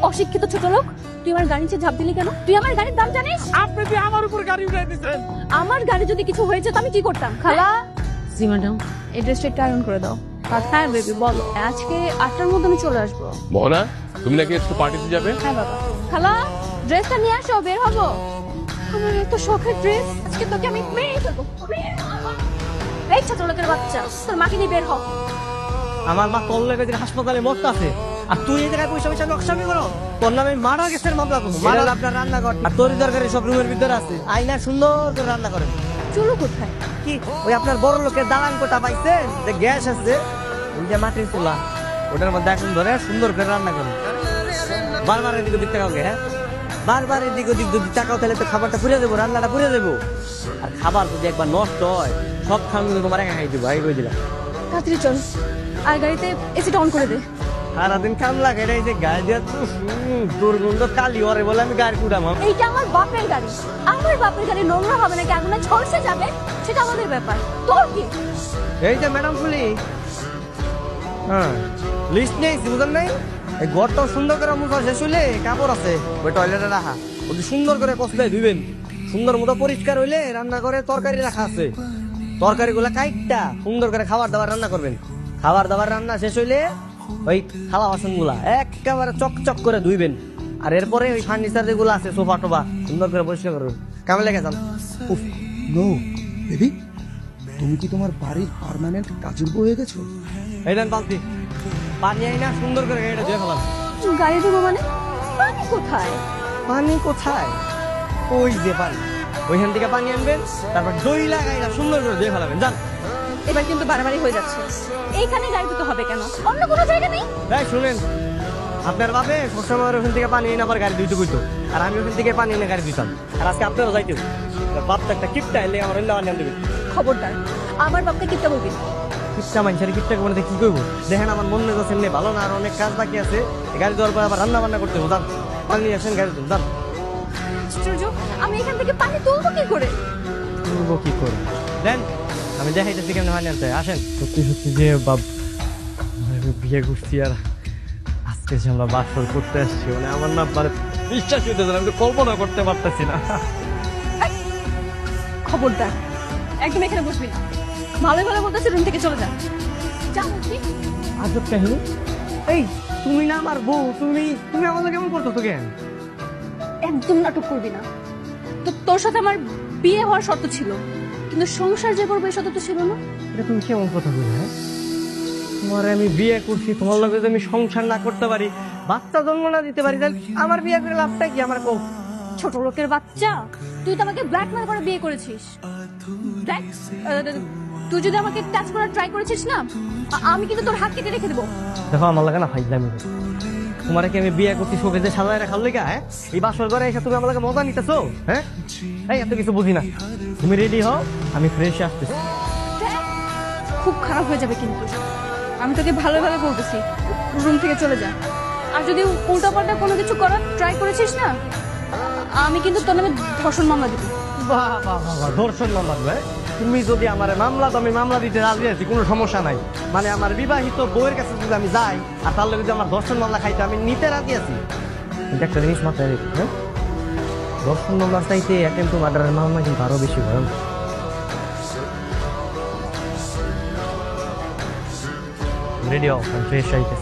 অশিক্ষিত ছোট লোক, তুই আমার গাড়ি নিচে ঝাঁপ দিলি কেন? তুই আমার গাড়ির দাম জানিস? আপনি যে আমার উপর গাড়ি উঠাই দিচ্ছেন। আমার গাড়ি যদি কিছু হয়েছে তো আমি কি করতাম? খালা, জি ম্যাডাম, এই ড্রেসটা একটু আয়রন করে দাও। হ্যাঁ বেবি বলো, আজকে 8টার মধ্যে আমি চলে আসবো। মোহনা, তুমি নাকি একটু পার্টিতে যাবে? হ্যাঁ বাবা। খালা, ড্রেসটা নিয়ে আসো, বের হবো। আমার এত শখের ড্রেস, আজকে তোকে আমি মেরে ফেলবো। এই ছোট লোকের বাচ্চা, তোর মাকে নিয়ে বের হ। আমার মা তোর লেগে হাসপাতালে মরতে আছে, আর তুই এই জায়গায় পয়সা পয়সা নকশামি করো। তোর নামে মারা গেছে মামলা করবো। আপনার রান্না কর, আর তোর দরকারি সব রুমের ভিতরে আছে, আইনা সুন্দর করে রান্না করেন। চলো কোথায়? কি ওই আপনার বড় লোকের দালান কোটা পাইছেন, যে গ্যাস আছে, ওই যে মাটির চুলা, ওটার মধ্যে এখন ধরে সুন্দর করে রান্না করেন। বারবার এদিক ওদিক তাকাও, হ্যাঁ বারবার এদিক ওদিক যদি তাকাও তাহলে তো খাবারটা পুড়ে দেবো, রান্নাটা পুড়ে দেবো। আর খাবার যদি একবার নষ্ট হয়, সব খাবার তোমার একা খাই দেবো, আগে কই দিলাম। তাড়াতাড়ি চল, আর গাড়িতে এসিটা অন করে দে। সারাদিন কামলা খেলে এই যে গায়ে দিয়ে দুর্গন্ধ কালি ওরে বলে আমি গাড়ি কুড়াম। এইটা আমার বাপের গাড়ি, আমার বাপের গাড়ি নোংরা হবে নাকি আগুনে ঝলসে যাবে সেটা আমাদের ব্যাপার, তোর কি? এই যে ম্যাডাম ফুলি, হ্যাঁ লিস্ট নেই বুঝলেন নাই, এই ঘরটাও সুন্দর করে মুছা শেষ হইলে কাপড় আছে ওই টয়লেটে রাখা, ওটি সুন্দর করে কষলে ধুইবেন, সুন্দর মতো পরিষ্কার হইলে রান্না করে তরকারি রাখা আছে, তরকারি গুলা কাইটটা সুন্দর করে খাবার দাবার রান্না করবেন। খাবার দাবার রান্না শেষ হইলে ওই থালা বাসন গুলা একেবারে চকচক করে ধুইবেন, আর এরপরে ওই ফার্নিচার যেগুলো আছে সোফা টোফা সুন্দর করে পরিষ্কার করবেন। কামে লেগে যান। উফ নো বেবি, তুমি কি তোমার বাড়ির পার্মানেন্ট কাজের বউ হয়ে গেছো? এই দেন বালতি পানি আই না, সুন্দর করে গাড়িটা ধুয়ে ফেলান। গাড়ি দেবো মানে? পানি কোথায়? পানি কোথায়? ওই যে পানি, ওইখান থেকে পানি আনবেন, তারপর দই লাগাই সুন্দর করে ধুয়ে ফেলাবেন। যান। এবার কিন্তু বাড়াবাড়ি হয়ে যাচ্ছে, এইখানে গাড়ি দিতে হবে কেন? অন্য কোনো জায়গা নেই? এই শুনেন, আপনার বাপে সবসময় ওখান থেকে পানি এনে আবার গাড়ি ধুইতে কইতো, আর আমি ওখান থেকে পানি এনে গাড়ি দিতাম, আর আজকে আপনারও যাইতে বাপ তো একটা কিপটা এলে আমার এলে আনিয়ে দেবে। খবরদার, আমার বাপকে কিপটা বলবি না। কিপটা মানুষের কিপটা করতে কি করবো? দেখেন আমার মনে যাচ্ছে এমনি ভালো না, আর অনেক কাজ বাকি আছে, গাড়ি দেওয়ার পর আবার রান্না বান্না করতে হবে। যান পানি নিয়ে আসেন, গাড়ি যান। আশ্চর্য, আমি এখান থেকে পানি তুলবো কি করে? তুলবো কি করে দেন, আমি দেখাইতেছি কেমন পানি আনতে। আসেন। সত্যি সত্যি যে বাপ বিয়ে করছি, আর আজকে যে আমরা বাসর করতে আসছি, মানে আমার না মানে বিশ্বাস হইতেছে না, আমি তো কল্পনা করতে পারতেছি না। খবরদার, একদম এখানে বসবি না। ভালো ভালো বলতেছে, রুম থেকে চলে যা। যা বলছি। আজব কাহিনী। এই তুমি না আমার বউ, তুমি তুমি আমাদের কেমন করতো তো কেন? একদম নাটক করবি না। তো তোর সাথে আমার বিয়ে হওয়ার শর্ত ছিল, কিন্তু সংসার যে করবো এই শর্ত তো ছিল না। এটা তুমি কেমন কথা বলে? হ্যাঁ তোমার আমি বিয়ে করছি, তোমার লগে যদি আমি সংসার না করতে পারি, বাচ্চা জন্ম না দিতে পারি, তাহলে আমার বিয়ে করে লাভটা কি? আমার কম ছোট লোকের বাচ্চা, তুই তো আমাকে ব্ল্যাকমেল করে বিয়ে করেছিস। তুই যদি আমাকে টাচ করার ট্রাই করেছিস না, আমি কিন্তু তোর হাত কেটে রেখে দেবো। দেখো আমার লাগে না ফাইজলামি, তোমার কি আমি বিয়ে করছি শোকে যে সাজায় রাখার লেগা? হ্যাঁ এই বাসর ঘরে এসে তুমি আমার লাগে মজা নিতেছো? হ্যাঁ এই এত কিছু বুঝি না, তুমি রেডি হও, আমি ফ্রেশ আসতেছি। খুব খারাপ হয়ে যাবে কিন্তু, আমি তোকে ভালো ভালো বলতেছি, রুম থেকে চলে যা। আর যদি উল্টাপাল্টা কোনো কিছু করার ট্রাই করেছিস না, আমি কিন্তু তোর নামে ধর্ষণ মামলা দিব। বাহ বাহ বাহ, ধর্ষণ মামলা দেবে? তুমি যদি আমার মামলা তো আমি মামলা দিতে রাজি আছি, কোনো সমস্যা নাই। মানে আমার বিবাহিত বউয়ের কাছে যদি আমি যাই আর তাহলে যদি আমার ধর্ষণ মামলা খাইতে, আমি নিতে রাজি আছি। কিন্তু একটা জিনিস মাথায় রেখো, হ্যাঁ ধর্ষণ মামলা চাইতে অ্যাটেম্প টু মার্ডারের মামলা কিন্তু আরো বেশি ভয়ঙ্কর। রেডি হও, আমি ফ্রেশ হইতেছি।